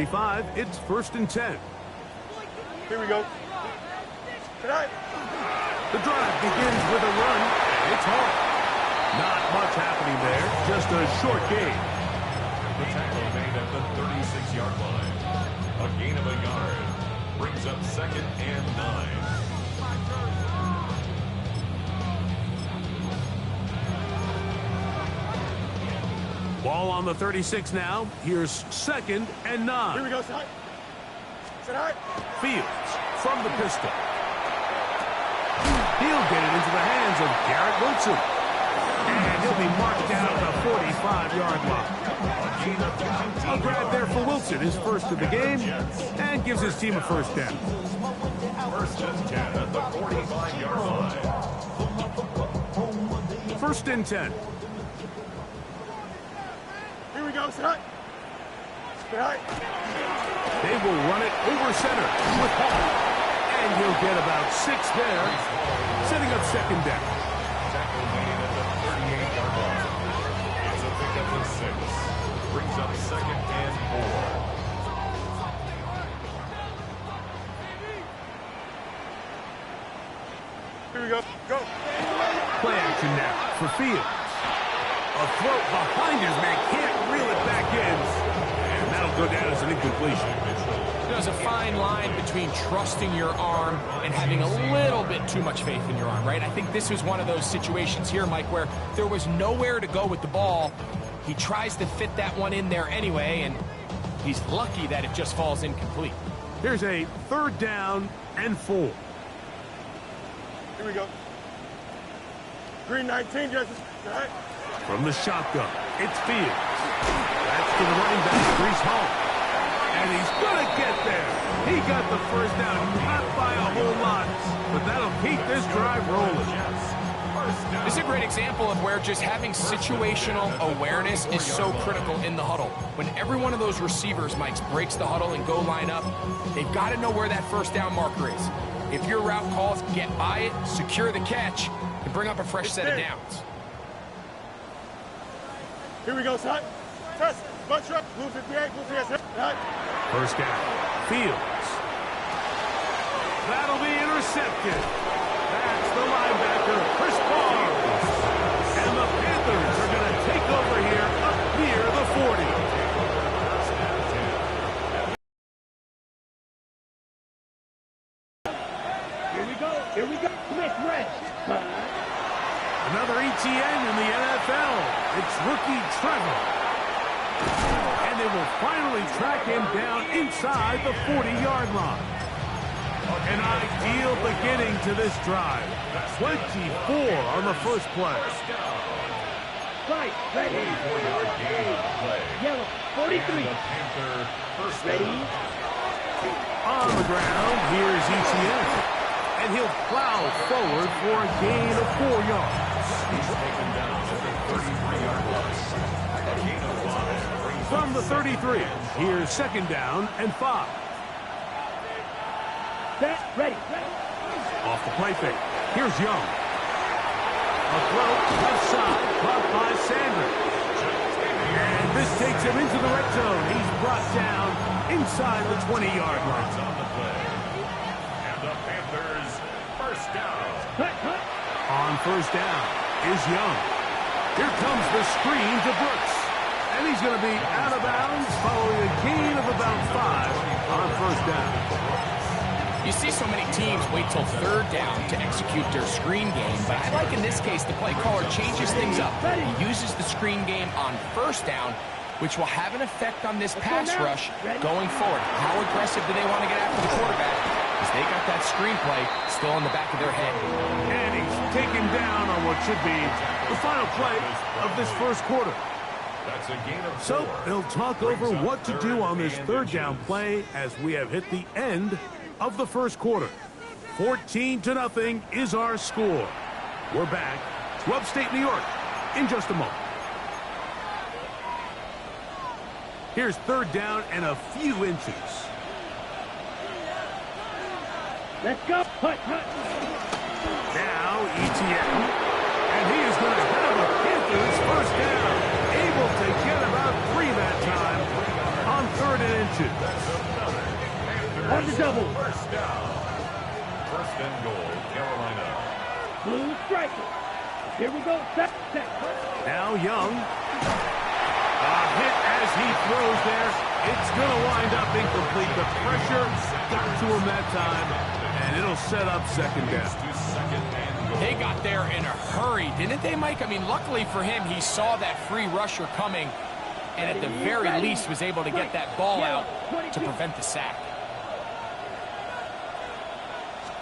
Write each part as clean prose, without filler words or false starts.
35, it's 1st and 10. Here we go. Tonight. The drive begins with a run, and it's hard. Not much happening there, just a short gain. The tackle made at the 36-yard line. A gain of a yard. Brings up 2nd and 9. Ball on the 36 now. Here's 2nd and 9. Here we go, Side. Side. Fields from the pistol. He'll get it into the hands of Garrett Wilson. And he'll be marked down at the 45-yard line. A grab there for Wilson, his first of the game, and gives his team a first down. 1st and 10 at the 45-yard line. 1st and 10. Here we go, Side. Side. They will run it over center with Hall. And he'll get about 6 there, setting up 2nd down. Tackle made at the 38-yard line. It's a pickup of 6. Brings up 2nd and 4. Here we go. Go. Play action now for Fields. A throw behind his man, can't reel it back in. And that'll go down as an incompletion. There's a fine line between trusting your arm and having a little bit too much faith in your arm, right? I think this was one of those situations here, Mike, where there was nowhere to go with the ball. He tries to fit that one in there anyway, and he's lucky that it just falls incomplete. Here's a 3rd down and 4. Here we go. Green 19, Justice. Side. From the shotgun, it's Fields. That's to the running back, Reese Hall. And he's going to get there. He got the first down, not by a whole lot, but that'll keep this drive rolling. This is a great example of where just having situational awareness is so critical in the huddle. When every one of those receivers, Mike, breaks the huddle and go line up, they've got to know where that first down marker is. If your route calls, get by it, secure the catch, and bring up a fresh set of downs. Here we go, Side. Test. Bunch up. Blue 58. Blue 58. Side. First down, Fields. That'll be intercepted. That's the linebacker, Chris Barnes. And the Panthers are going to take over here up near the 40. Here we go. Here we go. Smith rest. Another ETN in the NFL. It's rookie Trevor. And they will finally track him down inside the 40-yard line. An ideal beginning to this drive. 24 on the first play. Right, ready. 44-yard gain play. Yellow, 43. And the Panther first Ready. down. On the ground, here's ETN. And he'll plow forward for a gain of 4 yards. He's taken down at the 33-yard line. A gain of 5 brings From the up 33, here's 2nd down and 5. Set, ready. Off the play fake. Here's Young. A throw left side, caught by Sanders. And this takes him into the red zone. He's brought down inside the 20-yard line. on the play. And the Panthers first down. On first down is Young. Here comes the screen to Brooks. And he's going to be out of bounds following a gain of about 5 on first down. You see so many teams wait till 3rd down to execute their screen game, but I like in this case the play caller changes things up. He uses the screen game on 1st down, which will have an effect on this pass rush going forward. How aggressive do they want to get after the quarterback? Because they got that screen play still in the back of their head. And he's taken down on what should be the final play of this first quarter. That's a gain of 4. So they'll talk over what to do on this 3rd down play as we have hit the end of the first quarter. 14-0 is our score. We're back to upstate New York in just a moment. Here's 3rd down and a few inches. Let's go. Now ETN. And he is going to have the Panthers first down. Able to get about 3 that time on 3rd and inches. On the double. First down. First and goal, Carolina. Blue striker. Here we go. Set. Now Young. A hit as he throws there. It's going to wind up incomplete. The pressure got to him that time, and it'll set up 2nd down. They got there in a hurry, didn't they, Mike? I mean, luckily for him, he saw that free rusher coming, and at the very least was able to get that ball out to prevent the sack.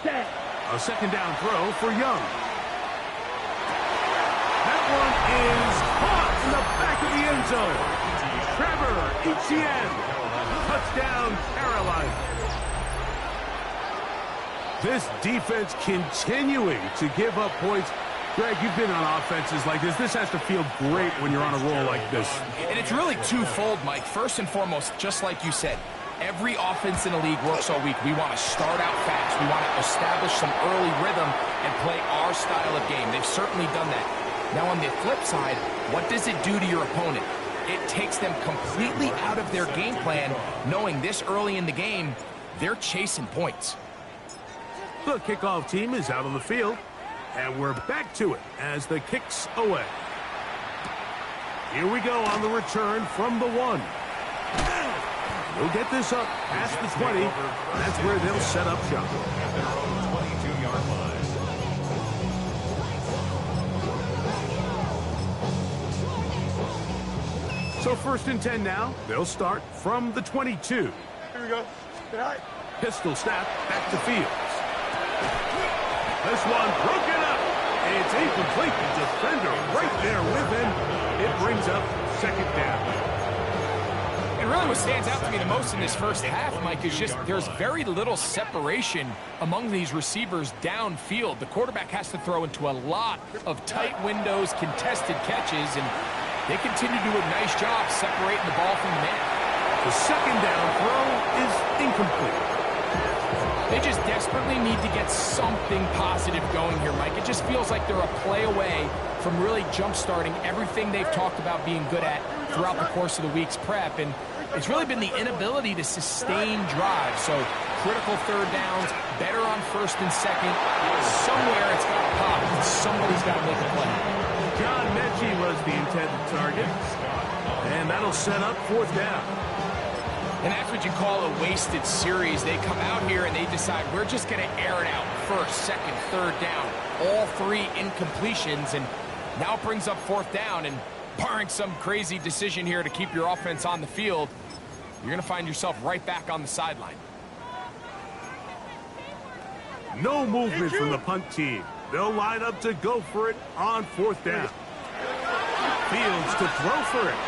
A 2nd down throw for Young. That one is caught in the back of the end zone. Trevor Etienne. Touchdown, Carolina. This defense continuing to give up points. Greg, you've been on offenses like this. This has to feel great when you're on a roll like this. And it's really twofold, Mike. First and foremost, just like you said, every offense in the league works all week. We want to start out fast. We want to establish some early rhythm and play our style of game. They've certainly done that. Now, on the flip side, what does it do to your opponent? It takes them completely out of their game plan, knowing this early in the game, they're chasing points. The kickoff team is out on the field, and we're back to it as the kick's away. Here we go on the return from the 1. We'll get this up past the 20. That's where they'll set up shop. At their own 22-yard line. So 1st and 10 now. They'll start from the 22. Here we go. Good eye. Pistol snap back to Fields. This one broken up. It's incomplete. The defender right there with him. It brings up 2nd down. And really what stands out to me the most in this first half, Mike, is just there's very little separation among these receivers downfield. The quarterback has to throw into a lot of tight windows, contested catches, and they continue to do a nice job separating the ball from the man. The 2nd down throw is incomplete. They just desperately need to get something positive going here, Mike. It just feels like they're a play away from really jump-starting everything they've talked about being good at throughout the course of the week's prep. And it's really been the inability to sustain drives. So critical 3rd downs, better on 1st and 2nd. Somewhere it's got to pop. Somebody's got to make a play. John Mechie was the intended target. And that'll set up 4th down. And that's what you call a wasted series. They come out here and they decide we're just going to air it out. 1st, 2nd, 3rd down. All 3 incompletions. And now it brings up 4th down. And barring some crazy decision here to keep your offense on the field, you're going to find yourself right back on the sideline. No movement from the punt team. They'll line up to go for it on 4th down. Fields to throw for it.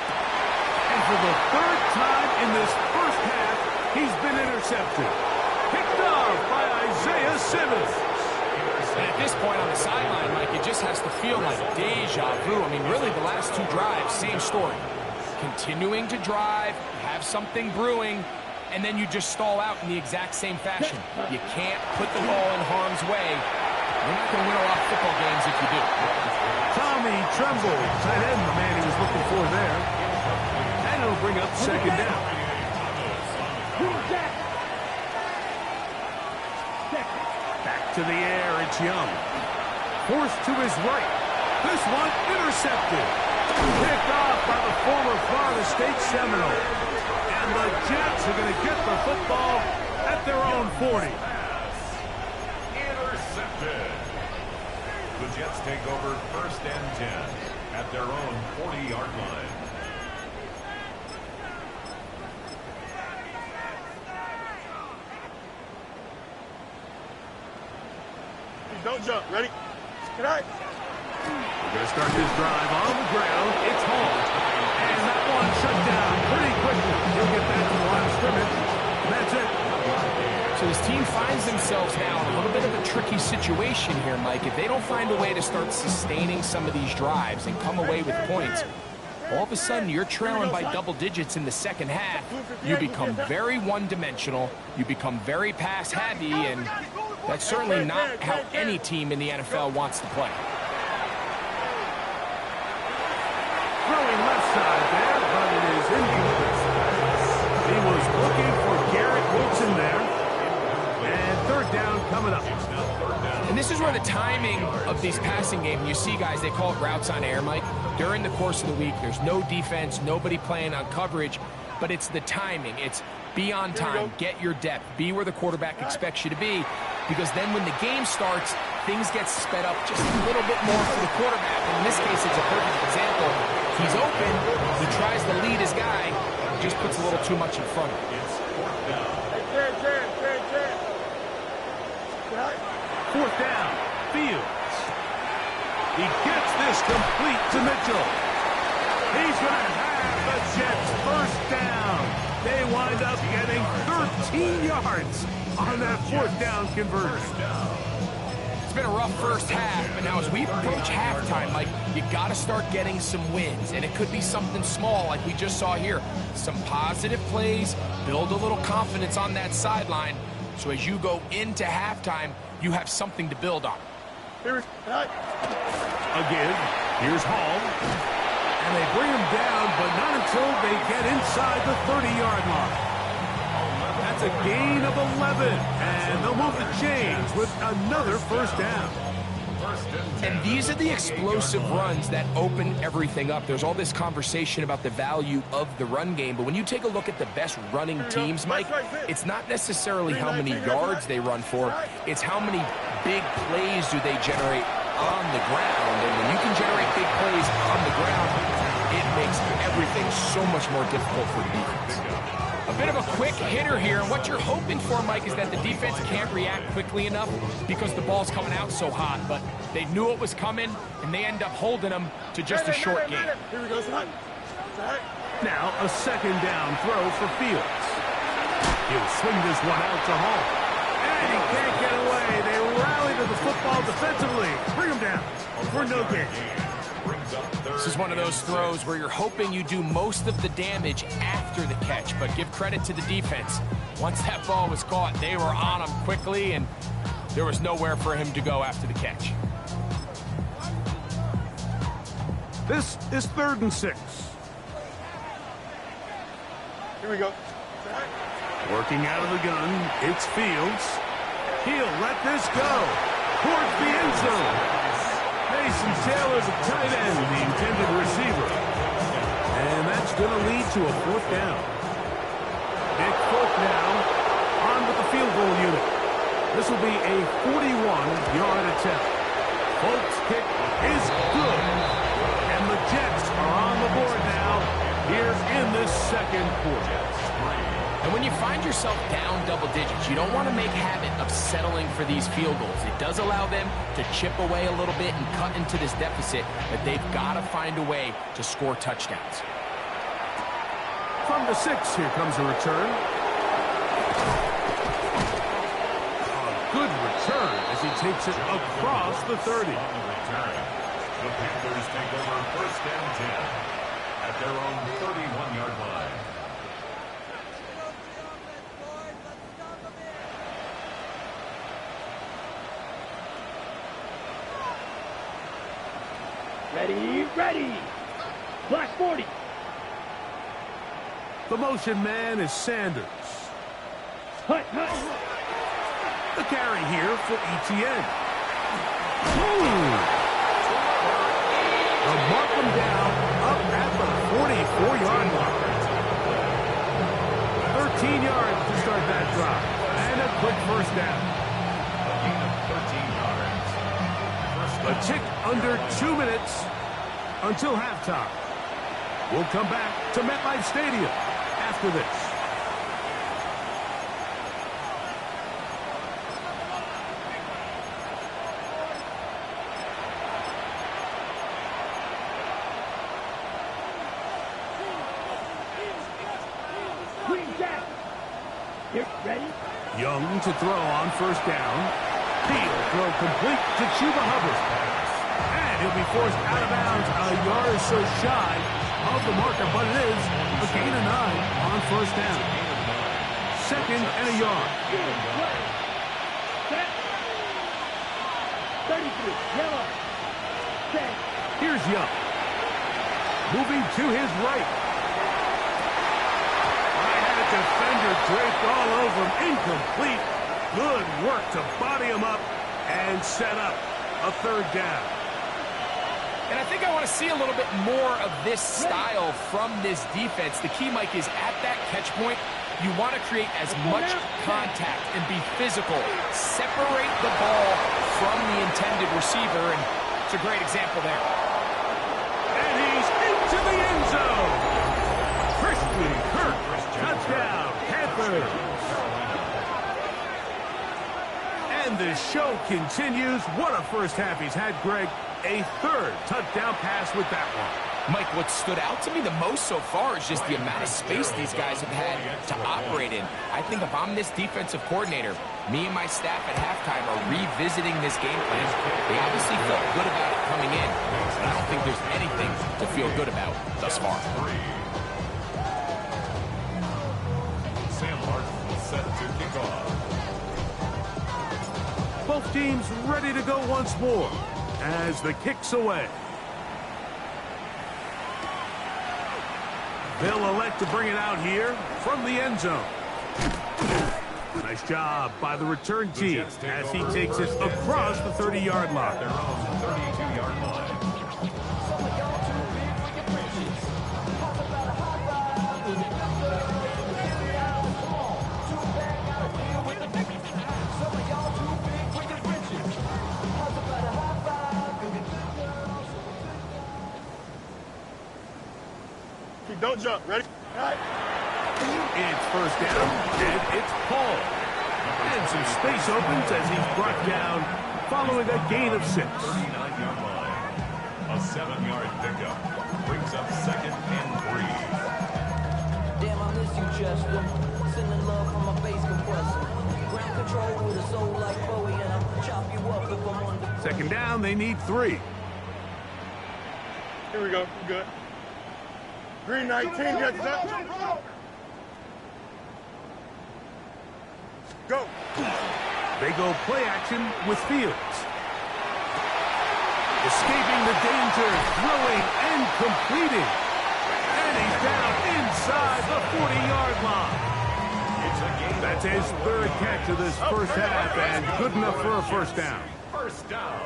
And for the 3rd time in this first half, he's been intercepted. Picked off by Isaiah Simmons. And at this point on the sideline, Mike, it just has to feel like deja vu. I mean, really, the last 2 drives, same story. Continuing to drive, have something brewing, and then you just stall out in the exact same fashion. You can't put the ball in harm's way. You're not going to win a lot of football games if you do. Tommy Tremble, tight end, the man he was looking for there. And it'll bring up 2nd down. Back to the air, it's Young. Forced to his right. This one intercepted. Picked off by the former Florida State Seminole. And the Jets are going to get the football at their own 40. Intercepted. The Jets take over 1st and 10 at their own 40-yard line. Don't jump. Ready? Good eye. We're going to start this drive on the ground. It's home. And that one shut down pretty quickly. He'll get back to the line of scrimmage. That's it. So this team finds themselves now in a little bit of a tricky situation here, Mike. If they don't find a way to start sustaining some of these drives and come away with points, all of a sudden you're trailing by double digits in the 2nd half. You become very one-dimensional. You become very pass-heavy, and that's certainly not how any team in the NFL wants to play. Throwing left side there, but it is incomplete. He Looking for Garrett Wilson there. And third down coming up. And this is where the timing of these passing games, you see guys, they call it routes on air, Mike. During the course of the week, there's no defense, nobody playing on coverage, but it's the timing. It's be on time, get your depth, be where the quarterback expects you to be, because then when the game starts, things get sped up just a little bit more for the quarterback. And in this case, it's a perfect example. He's open, he tries to lead his guy, just puts a little too much in front of him. Fourth down, Fields. He gets this complete to Mitchell. He's going to have the Jets first down. They wind up getting 13 yards on that fourth down conversion. It's been a rough first half, but now as we approach halftime, Mike, you got to start getting some wins, and it could be something small like we just saw here. Some positive plays, build a little confidence on that sideline, so as you go into halftime, you have something to build on. Again, here's Hall, and they bring him down, but not until they get inside the 30-yard line. That's a gain of 11, and they'll move the chains with another first down. And these are the explosive runs that open everything up. There's all this conversation about the value of the run game, but when you take a look at the best running teams, Mike, it's not necessarily how many yards they run for, it's how many big plays do they generate on the ground. And when you can generate big plays on the ground, it makes everything so much more difficult for the defense. A bit of a quick hitter here, and what you're hoping for, Mike, is that the defense can't react quickly enough because the ball's coming out so hot, but they knew it was coming, and they end up holding them to just a short game. Here we go, son. Now a second down throw for Fields. He'll swing this one out to Hall. And he can't get away. They rally to the football defensively. Bring him down for no gain. This is one of those throws where you're hoping you do most of the damage after the catch, but give credit to the defense. Once that ball was caught, they were on him quickly, and there was nowhere for him to go after the catch. This is 3rd and 6. Here we go. Working out of the gun, it's Fields. He'll let this go towards the end zone. Mason Taylor, the tight end, the intended receiver. And that's going to lead to a fourth down. Nick Folk now on with the field goal unit. This will be a 41-yard attempt. Folk's kick is good. And the Jets are on the board now here in this second quarter. And when you find yourself down double digits, you don't want to make habit of settling for these field goals. It does allow them to chip away a little bit and cut into this deficit, but they've got to find a way to score touchdowns. From the 6, here comes a return. A good return as he takes it across the 30. The Panthers take over first and 10 at their own 31-yard line. Ready. Black 40. The motion man is Sanders. Hut. The carry here for ETN. They'll mark him down up at the 44-yard line. 13 yards to start that drive. And a quick first down. A gain of 13 yards. A tick under 2 minutes until halftime. We'll come back to MetLife Stadium after this. Ready? Young to throw on first down. He'll throw complete to Chuba Hubbard. And he'll be forced out of bounds a yard or so shy of the marker, but it is a gain of 9 on first down. Second and a yard. Set. 33. Yellow. Set. Here's Young. Moving to his right. I had it defender draped all over him. Incomplete. Good work to body him up and set up a third down. And I think I want to see a little bit more of this style from this defense. The key, Mike, is at that catch point, you want to create as much contact and be physical. Separate the ball from the intended receiver, and it's a great example there. And he's into the end zone. Christian Kirk, touchdown, Panthers. And the show continues. What a first half he's had, Greg. A third touchdown pass with that one. Mike, what stood out to me the most so far is just the amount of space these guys have had to operate in. I think if I'm this defensive coordinator, me and my staff at halftime are revisiting this game plan. They obviously felt good about it coming in, but I don't think there's anything to feel good about thus far. Sam Martin set to kick off. Both teams ready to go once more as the kick's away. They'll elect to bring it out here from the end zone. Nice job by the return team as he takes it across the 30-yard line. Their own 32-yard line. Don't jump. Ready? It's first down, and it's Paul. And some space opens as he's brought down following a gain of 6. 39-yard line. A 7-yard pickup. Brings up second and 3. Damn, I miss you, Chester. Sending love from my bass compressor. Ground control with a soul like Bowie, and I'll chop you up if I'm on the... Second down, they need 3. Here we go. We're good. Green 19, gets up. Go. They go play action with Fields. Escaping the danger, throwing and completing. And he's down inside the 40-yard line. That's his third catch of this first half, and good enough for a first down. First down.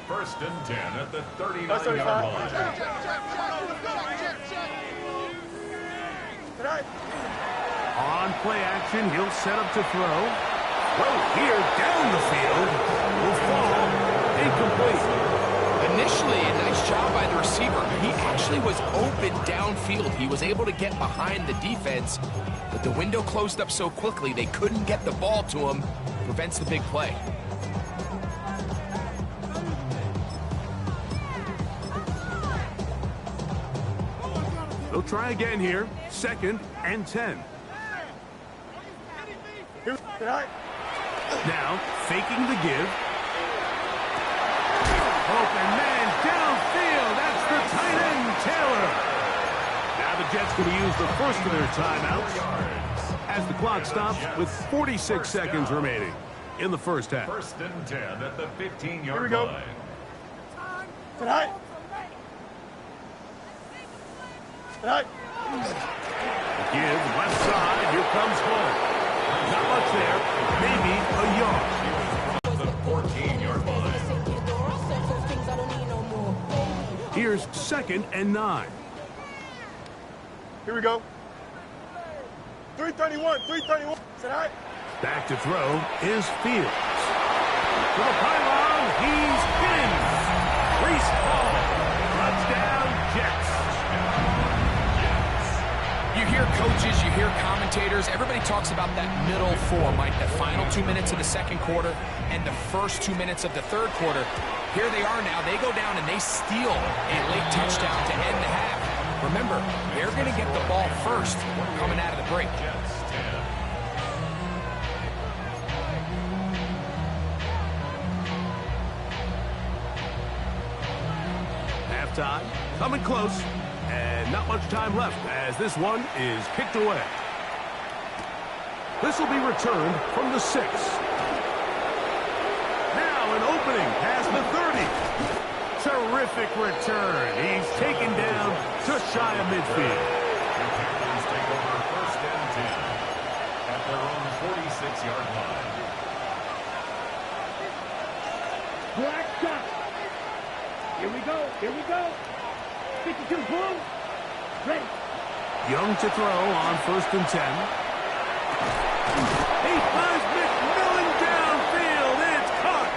First and 10 at the 39-yard line. On play action, he'll set up to throw. Throw here down the field. Will fall incomplete. Initially, a nice job by the receiver. He actually was open downfield. He was able to get behind the defense, but the window closed up so quickly they couldn't get the ball to him. Prevents the big play. They'll try again here. Second and 10. Now, faking the give. Open man downfield. That's the tight end, Taylor. Now the Jets going to use the first of their timeouts as the clock stops with 46 seconds remaining in the first half. First and 10 at the 15-yard Here we go. line. Tonight. Give left side. Here comes Hall. Not much there. Maybe a yard. The 14-yard line. Here's second and 9. Here we go. 331. Tonight. Back to throw is Fields. To the pylon. He's in. Reese Hall. Touchdown, Jets. You hear coaches, you hear commentators, everybody talks about that middle four, Mike, the final 2 minutes of the second quarter and the first 2 minutes of the third quarter. Here they are now. They go down and they steal a late touchdown to end the half. Remember, they're going to get the ball first coming out of the break. Halftime, coming close, and not much time left as this one is kicked away. This will be returned from the 6. Now an opening past the 30. Terrific return. He's taken down just shy of midfield. The Panthers take over first 6-yard line. Black shot. Here we go. Here we go. 52 boom. Ready. Young to throw on 1st and 10. He finds McMillan downfield. It's caught.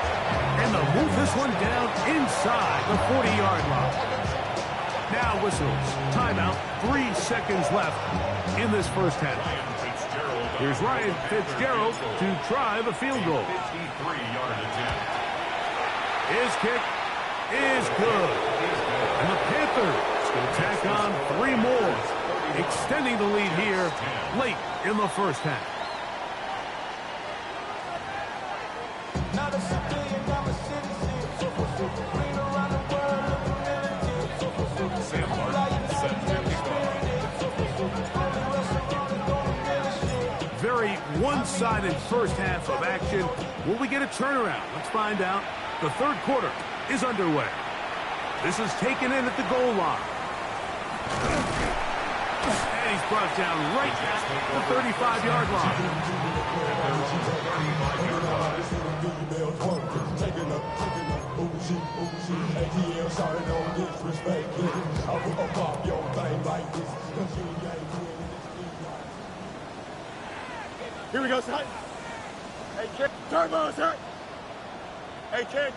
And they'll move this one down inside the 40-yard line. Now whistles. Timeout. 3 seconds left in this first half. Here's Ryan Fitzgerald to try the field goal. 53-yard attempt. His kick is good. And the Panthers going to tack on 3 more, extending the lead here late in the first half. Not a civilian, I'm a citizen. Been around the world, looking militant. Sam Martin set to kick off. Very one-sided first half of action. Will we get a turnaround? Let's find out. The third quarter is underway. This is taken in at the goal line. And he's brought down right at the 35-yard line. Here we go, son. Hey, kid. Turbo, son. Hey, can.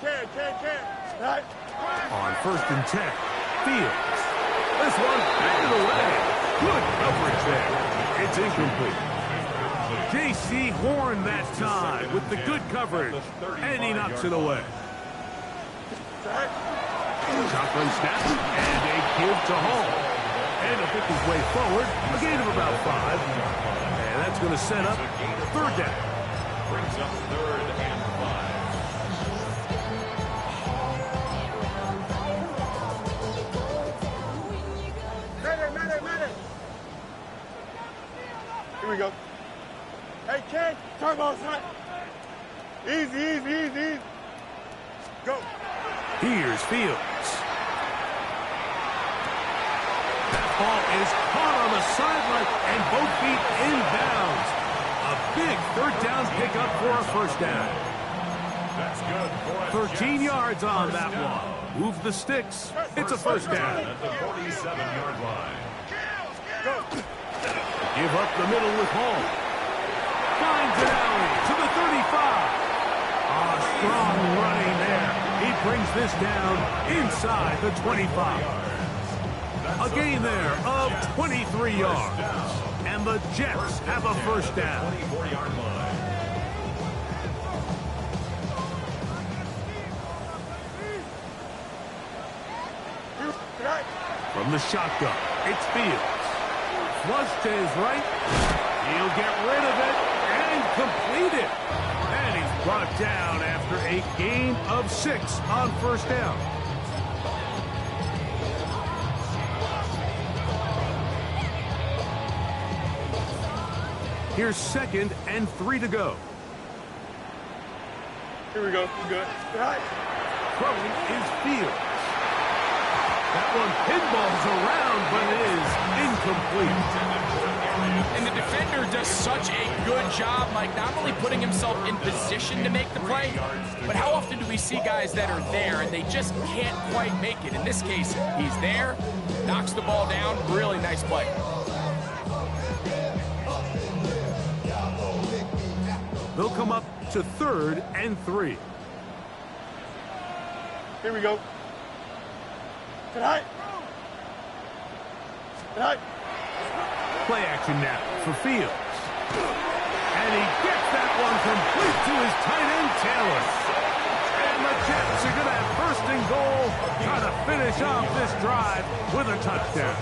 Right. On 1st and 10, Fields. This one batted away. Good coverage there. It's incomplete. J.C. Horn that time with the good coverage, and he knocks it away. Shotgun snap, and a give to Hall. And he'll pick his way forward, a gain of about 5. And that's going to set up 3rd down. Brings up 3rd and 5. Medic. Here we go. Hey, kid. Turbo, son. Easy. Go. Here's Fields. That ball is caught on the sideline and both feet inbounds. A big 3rd down pickup for a 1st down. That's good. 13 yards on that one. Move the sticks. It's a 1st down. At the 47-yard line. Go. Give up the middle with Hall. Finds an alley to the 35. Strong running there. He brings this down inside the 25. A gain there of 23 yards. And the Jets have a 1st down. 24-yard line. From the shotgun, it's Fields. Flush to his right. He'll get rid of it and complete it. And he's brought down after a gain of 6 on 1st down. Here's 2nd and 3 to go. Here we go. Good. Right. Throwing is Fields. That one pinballs around, but is incomplete. And the defender does such a good job, Mike, not only putting himself in position to make the play, but how often do we see guys that are there and they just can't quite make it? In this case, he's there, knocks the ball down, really nice play. They'll come up to 3rd and 3. Here we go. Tonight. Play action now for Fields. And he gets that one complete to his tight end, Taylor. And the Jets are going to have 1st and goal, trying to finish off this drive with a touchdown.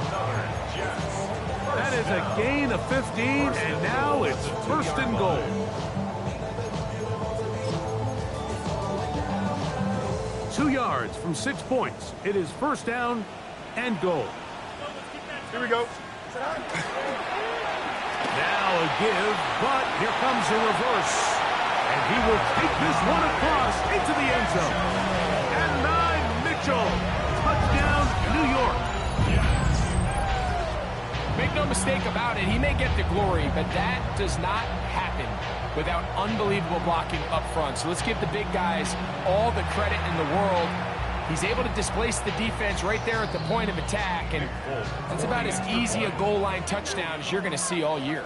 That is a gain of 15, and now it's 1st and goal. Two yards from 6 points. It is 1st down and goal. Here we go. Now a give, but here comes a reverse. And he will take this one across into the end zone. And 9, Mitchell. Touchdown, New York. Big no mistake about it. He may get the glory, but that does not happen without unbelievable blocking up front. So let's give the big guys all the credit in the world. He's able to displace the defense right there at the point of attack, and that's about as easy a goal line touchdown as you're going to see all year.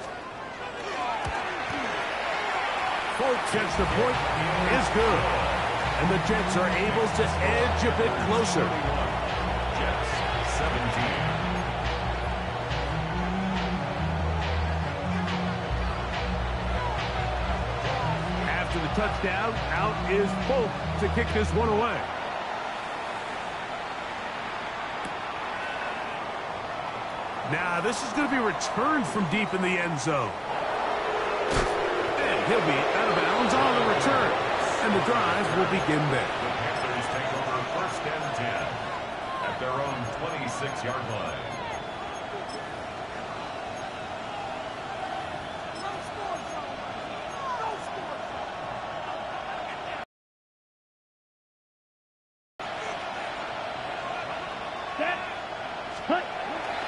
Folks, gets the point is good. And the Jets are able to edge a bit closer. Jets 17. After the touchdown, out is Folk to kick this one away. Now, this is going to be returned from deep in the end zone. And he'll be out of bounds on the return. And the drive will begin there. The Panthers take over 1st and 10 at their own 26-yard line.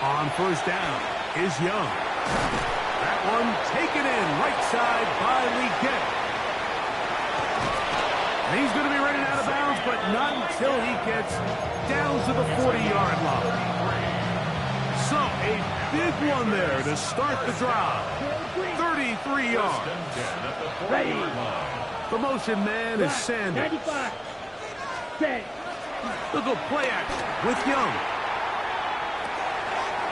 On 1st down is Young. That one taken in right side by Leggett. And he's going to be running out of bounds, but not until he gets down to the 40-yard line. So a big one there to start the drive. 33 yards. Ready. The motion man is Sanders. 95. Set. Look at play action with Young.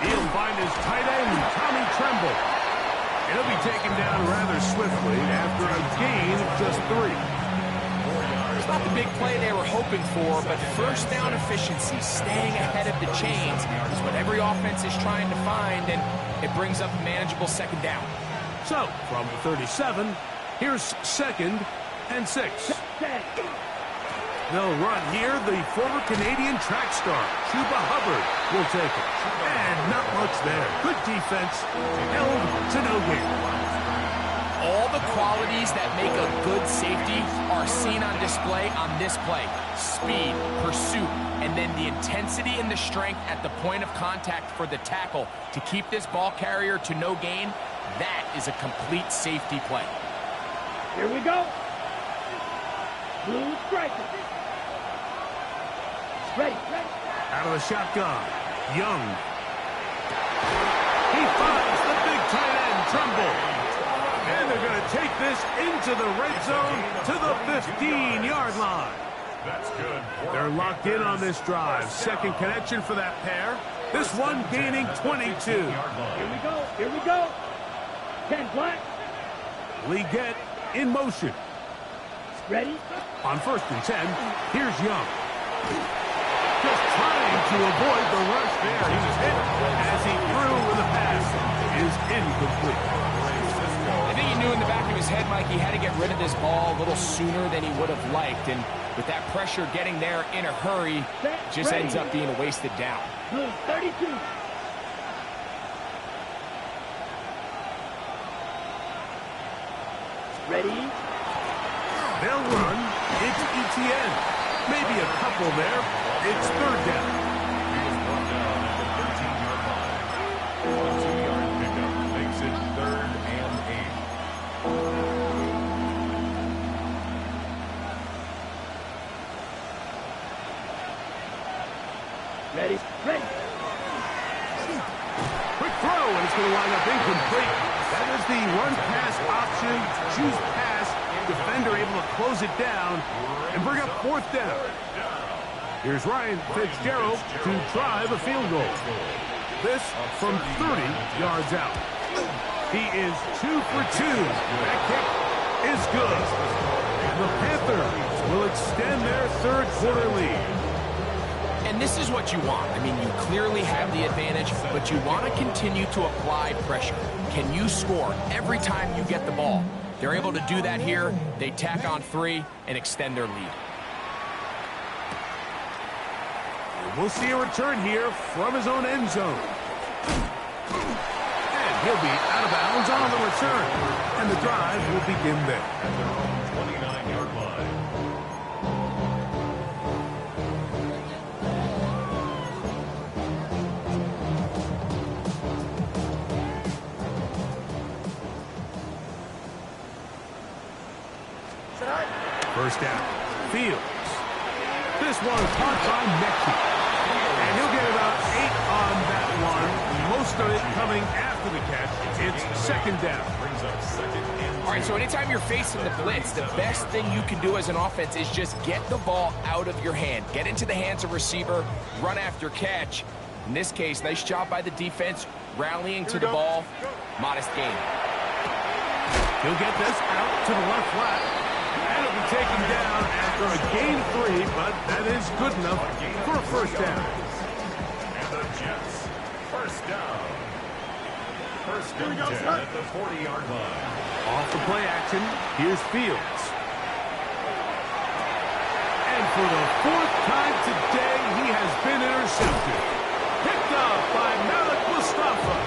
He'll find his tight end, Tommy Tremble. And he'll be taken down rather swiftly after a gain of just 3. It's not the big play they were hoping for, but 1st down efficiency, staying ahead of the chains, is what every offense is trying to find, and it brings up a manageable 2nd down. So, from the 37, here's 2nd and 6. They'll run here. The former Canadian track star, Chuba Hubbard, will take it. And not much there. Good defense. Held to no gain. All the qualities that make a good safety are seen on display on this play. Speed, pursuit, and then the intensity and the strength at the point of contact for the tackle to keep this ball carrier to no gain. That is a complete safety play. Here we go. Blue striker. Ready. Out of the shotgun, Young. He finds the big tight end, Tremble. And they're going to take this into the red zone to the 15-yard line. That's good. They're locked in on this drive. 2nd connection for that pair. This one gaining 22. Here we go. 10 black. Leggett in motion. Ready. On 1st and 10, here's Young. Just trying to avoid the rush there. He was hit as he threw with the pass. Is incomplete. I think he knew in the back of his head, Mike, he had to get rid of this ball a little sooner than he would have liked. And with that pressure getting there in a hurry, just ends up being a wasted down. Blue 32. Ready. They'll run. It's ETN. Maybe a couple there. It's 3rd down. He was brought down at the 13-yard line. A 2-yard pickup makes it 3rd and 8. Ready. Quick throw, and it's going to wind up incomplete. That is the run-pass option. Choose pass. Defender able to close it down and bring up 4th down. Here's Ryan Fitzgerald to try the field goal. This from 30 yards out. He is 2 for 2. That kick is good. The Panthers will extend their 3rd quarter lead. And this is what you want. I mean, you clearly have the advantage, but you want to continue to apply pressure. Can you score every time you get the ball? They're able to do that here. They tack on 3 and extend their lead. We'll see a return here from his own end zone. And he'll be out of bounds on the return. And the drive will begin there. At their own 29-yard line. First down. Fields. This one caught by Mechie. And he'll get about 8 on that one. Most of it coming after the catch. It's second down. Brings up second and 2. All right, so anytime you're facing the blitz, the best thing you can do as an offense is just get the ball out of your hand. Get into the hands of receiver, run after catch. In this case, nice job by the defense, rallying to the ball. Modest gain. He'll get this out to the left flat. And it'll be taken down after a gain of 3, but that is good enough for a first down. And the Jets, first down. First and 10 at the 40-yard line. Off the play action, here's Fields. And for the 4th time today, he has been intercepted. Picked up by Malik Mustafa.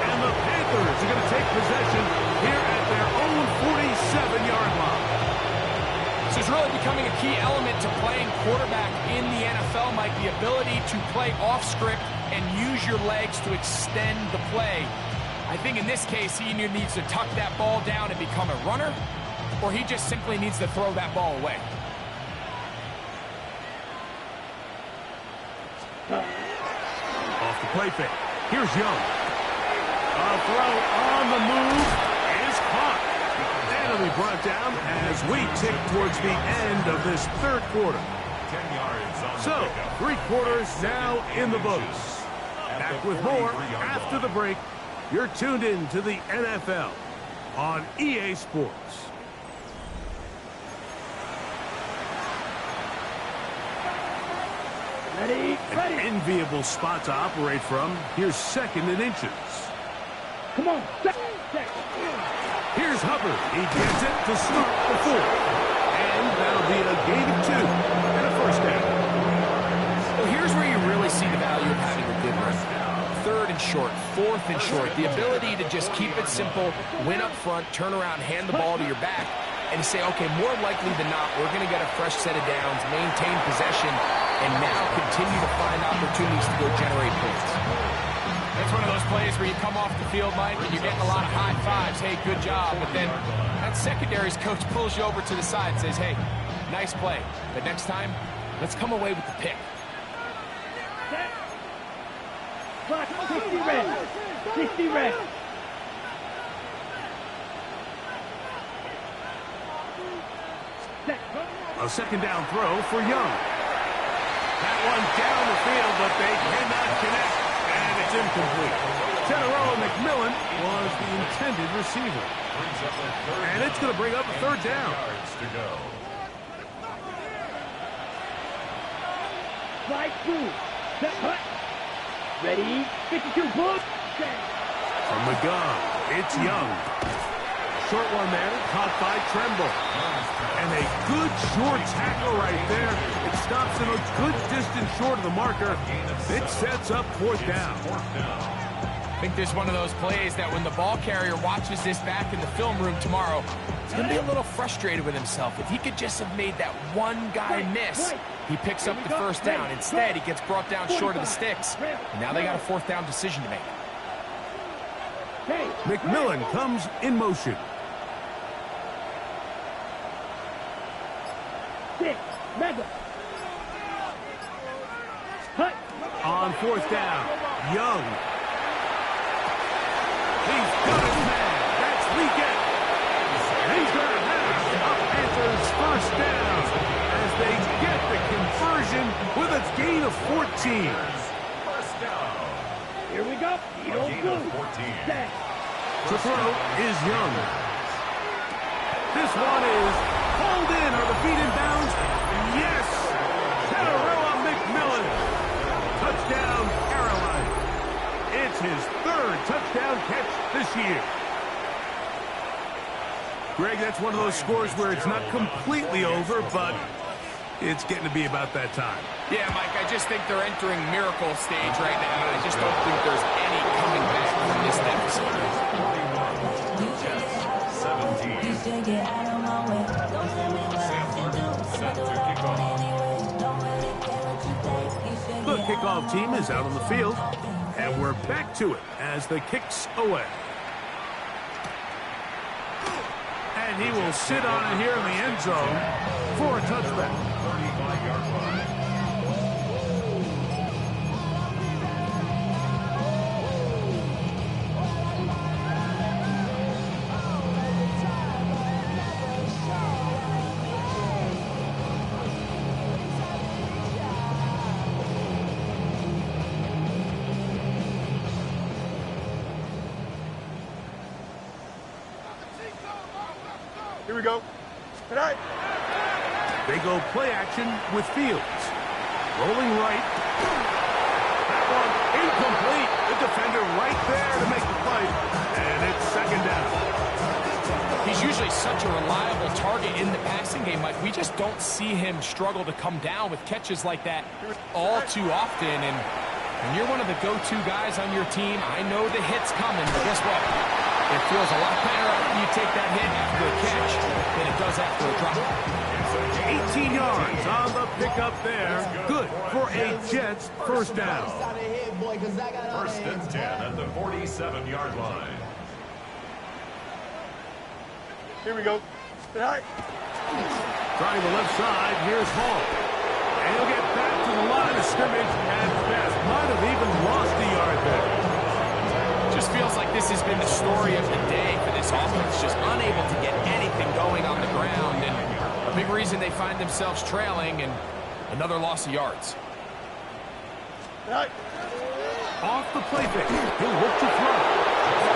And the Panthers are going to take possession here at their own 47-yard line. This is really becoming a key element to playing quarterback in the NFL, Mike, the ability to play off script and use your legs to extend the play. I think in this case, he either needs to tuck that ball down and become a runner, or he just simply needs to throw that ball away. Off the play fake. Here's Young. A throw on the move is caught. And it'll be brought down as we tick towards the end of this third quarter. 10 yards on So, the pickup. 3 quarters now in the books. Back with more after the break. You're tuned in to the NFL on EA Sports. Ready, An ready. enviable spot to operate from. Here's second and inches. Come on. Set. Here's Hubbard. He gets it to scoop the 4. And that'll be a gain of 2 and a first down. Well, here's where you really see the value of having a good run. Third and short, fourth and short. The ability to just keep it simple, win up front, turn around, hand the ball to your back, and say, okay, more likely than not, we're going to get a fresh set of downs, maintain possession, and now continue to find opportunities to go generate points. That's one of those plays where you come off the field, Mike, and you're getting a lot of high fives. Hey, good job. But then that secondary's coach pulls you over to the side and says, hey, nice play. But next time, let's come away with the pick. Set. Clock 60 red. 60 red. Set. A second down throw for Young. That one down the field, but they cannot connect, and it's incomplete. Teteroa McMillan was the intended receiver. Brings up a third And it's going to bring up a third down. yards to go. Slide through. Set. Cut. Ready. 52. Pull. Set. From McGough, it's Young. Short one there, caught by Tremble. And a good short tackle right there. It stops him a good distance short of the marker. It sets up fourth down. I think there's one of those plays that when the ball carrier watches this back in the film room tomorrow, he's going to be a little frustrated with himself. If he could just have made that one guy miss, he picks up the first down. Instead, he gets brought down short of the sticks. And now they got a fourth down decision to make. Hey. McMillan comes in motion. 6. Mega. Cut. On fourth down, Young. He's got his man. That's Leakett. And he's going to have a Panthers first down as they get the conversion with a gain of 14. First down. Here we go. Edo Gain of blue. 14. Set. To throw is Young. This one is pulled in. Are the feet in bounds? Yes. Teteroa McMillan. Touchdown, Carolina. It's his third touchdown catch this year. Greg, that's one of those scores where it's not completely over, but it's getting to be about that time. Yeah, Mike, I just think they're entering miracle stage right now. I just don't think there's any coming back from this deficit. 17. Set to kick off. The kickoff team is out on the field, and we're back to it as the kick's away. And he will sit on it here in the end zone. for a touchback. 35-yard line. Here we go. Tonight. They go play action with Fields. Rolling right. That one incomplete. The defender right there to make the play. And it's second down. He's usually such a reliable target in the passing game, Mike. We just don't see him struggle to come down with catches like that all too often. And when you're one of the go-to guys on your team, I know the hit's coming, but guess what? It feels a lot better after you take that hit after a catch than it does after a drop. 18 yards on the pickup there. Good for a Jets first down. First and 10 at the 47-yard line. Here we go. Tonight. Trying the left side, here's Hall. And he'll get back to the line of scrimmage and best. Might have even lost a yard there. Just feels like this has been the story of the day for this offense, just unable to get anything going on the ground, and a big reason they find themselves trailing, and another loss of yards. Tonight. Off the play fake, he'll look to throw.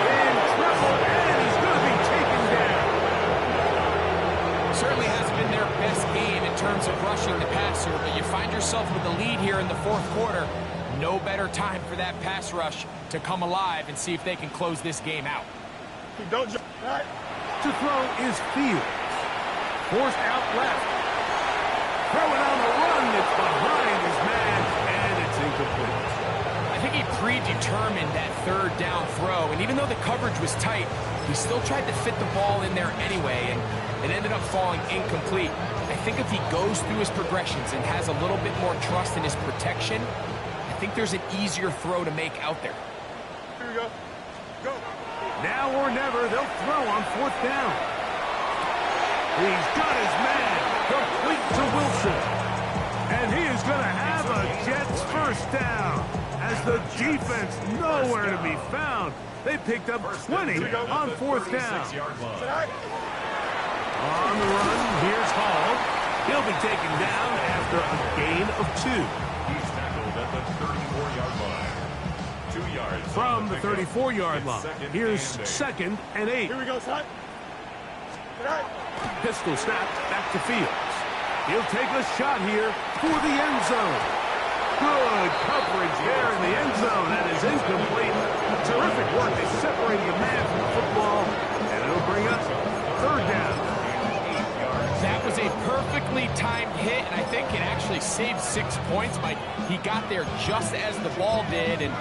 In trouble, and he's going to be taken down. Certainly hasn't been their best game in terms of rushing the passer, but you find yourself with a lead here in the fourth quarter. No better time for that pass rush to come alive and see if they can close this game out. Don't jump. Right. To throw is Fields. Forced out left. Throwing on the run. It's behind his man, and it's incomplete. I think he predetermined that third down throw, and even though the coverage was tight, he still tried to fit the ball in there anyway, and it ended up falling incomplete. I think if he goes through his progressions and has a little bit more trust in his protection, I think there's an easier throw to make out there. Here we go. Go. Now or never, they'll throw on fourth down. He's got his man complete to Wilson. And he is going to have a Jets first down as the defense nowhere to be found. They picked up 20 on fourth down. On the run, here's Hall. He'll be taken down after a gain of 2. He's tackled at the 34-yard line. 2 yards From the 34-yard line, here's second and 8. Here we go, son. Tonight. Pistol snap back to Fields. He'll take a shot here for the end zone. Good coverage there in the end zone. That is incomplete. Terrific work. They separated the man from the football, and it'll bring us third down. That was a perfectly timed hit, and I think it actually saved 6 points. But he got there just as the ball did, and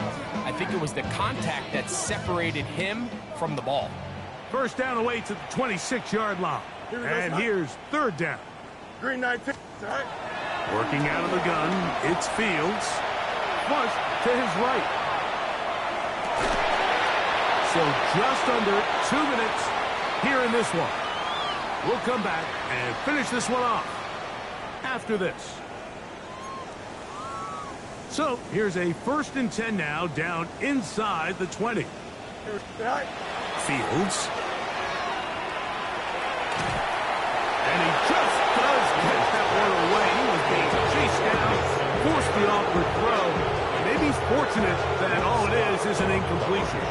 I think it was the contact that separated him from the ball. First down away to the 26-yard line. And here's third down. Green 19. Tonight. Working out of the gun, it's Fields. Flush to his right. So just under 2 minutes here in this one. We'll come back and finish this one off after this. So here's a 1st and 10 now, down inside the 20. Fields. And he just does catch that one away. He was being chased down, forced the awkward throw. And maybe he's fortunate that all it is an incompletion.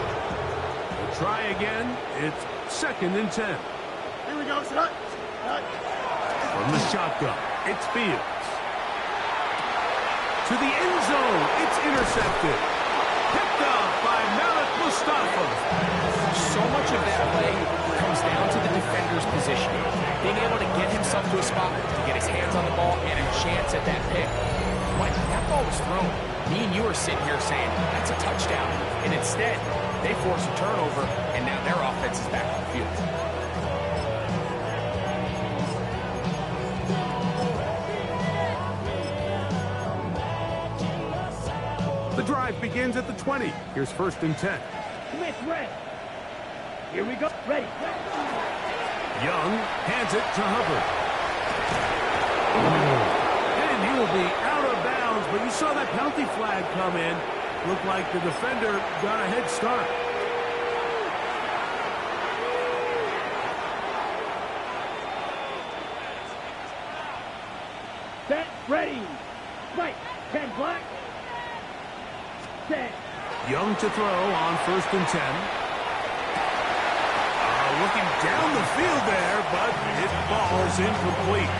We'll try again. It's 2nd and 10. Here we go, son. From the shotgun, it's Fields. To the end zone, it's intercepted. Picked up by Malik Mustafa. So much of that play comes down to the defender's position. Being able to get himself to a spot, to get his hands on the ball, and a chance at that pick. When that ball was thrown, me and you are sitting here saying, that's a touchdown. And instead, they force a turnover, and now their offense is back on the field. The drive begins at the 20. Here's 1st and 10. Smith, ready. Here we go. Ready. Young hands it to Hubbard. that penalty flag come in. Looked like the defender got a head start. Set, ready. Fight. 10 black. Set. Young to throw on 1st and 10. Looking down the field there, but it falls incomplete.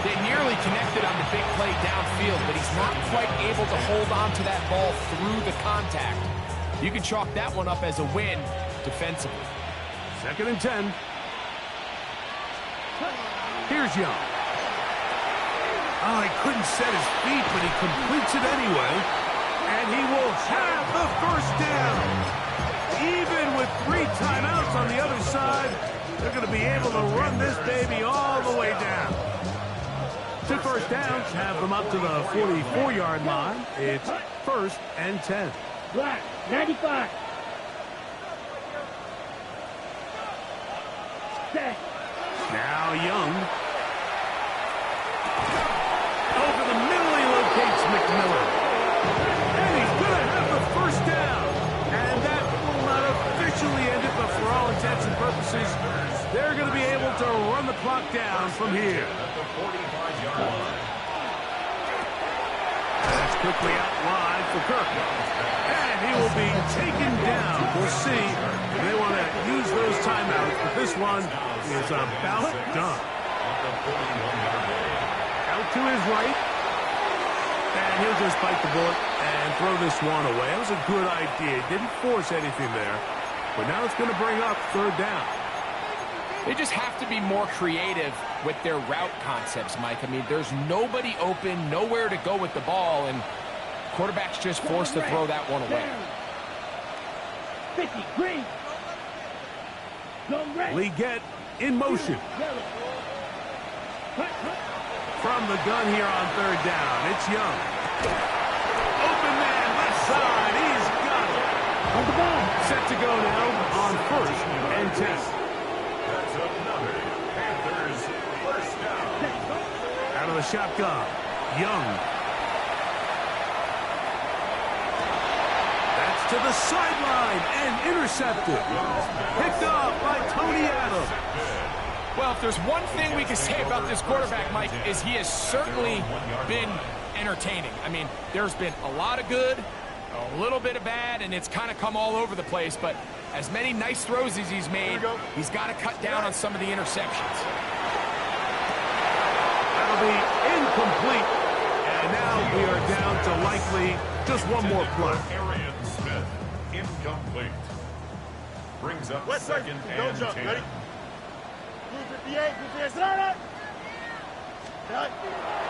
They nearly connected on the big play downfield, but he's not quite able to hold on to that ball through the contact. You can chalk that one up as a win defensively. 2nd and 10. Here's Young. Oh, he couldn't set his feet, but he completes it anyway. And he will have the 1st down. Even with 3 timeouts on the other side, they're going to be able to run this baby all the way down. 2 1st downs have them up to the 44-yard line. It's 1st and 10. Black, 95. Set. Now Young. Over the middle, he locates McMillan. And he's going to have the 1st down. And that will not officially end it, but for all intents and purposes, they're going to be able to run the clock down from here. That's quickly out wide for Kirk. And he will be taken down. We'll see if they want to use those timeouts, but this one is about done. Out to his right. And he'll just bite the bullet and throw this one away. That was a good idea. Didn't force anything there. But now it's going to bring up 3rd down. They just have to be more creative with their route concepts, Mike. I mean, there's nobody open, nowhere to go with the ball, and quarterback's just forced to throw that one away. 50, green. Lee get in motion. From the gun here on 3rd down, it's Young. Open man, left side, he's got it. On the ball. Set to go now on 1st and 10. That's another Panthers 1st down. Out of the shotgun, Young. That's to the sideline and intercepted. Picked up by Tony Adams. Well, if there's one thing we can say about this quarterback, Mike, is he has certainly been entertaining. I mean, there's been a lot of good, a little bit of bad, and it's kind of come all over the place, but as many nice throws as he's made, he's got to cut down on some of the interceptions. That'll be incomplete, and now we are down to likely just one more play. Arian Smith, incomplete. Brings up 2nd and 10. Ready? 58,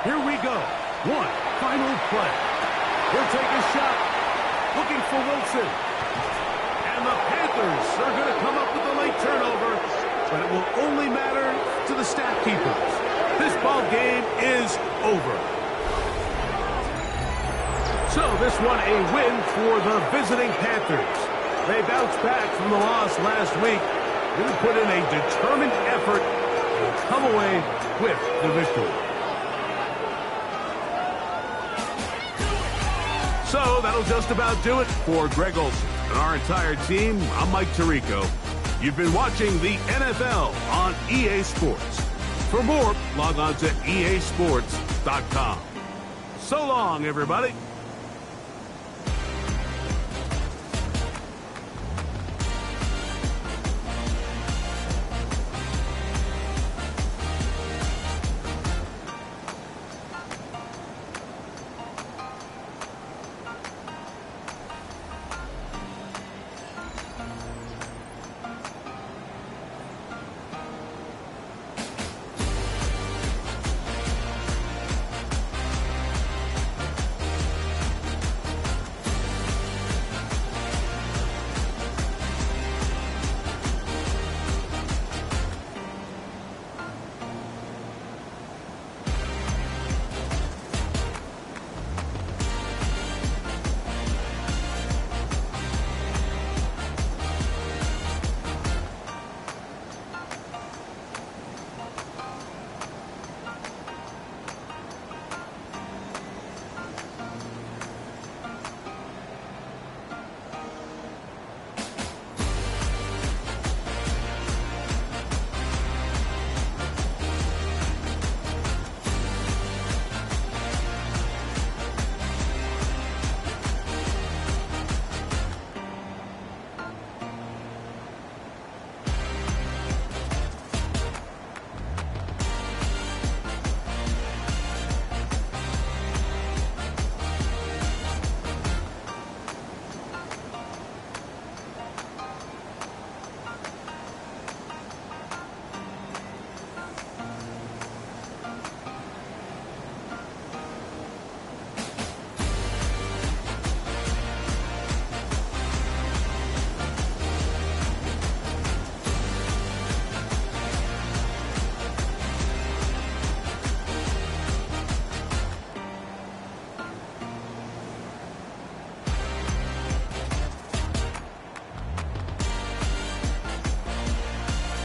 Here we go. One final play. He'll take a shot. Looking for Wilson. And the Panthers are going to come up with a late turnover, but it will only matter to the stat keepers. This ball game is over. So this one a win for the visiting Panthers. They bounced back from the loss last week. Really put in a determined effort and come away with the victory. So that'll just about do it for Greg Olsen and our entire team. I'm Mike Tirico. You've been watching the NFL on EA Sports. For more, log on to easports.com. So long, everybody.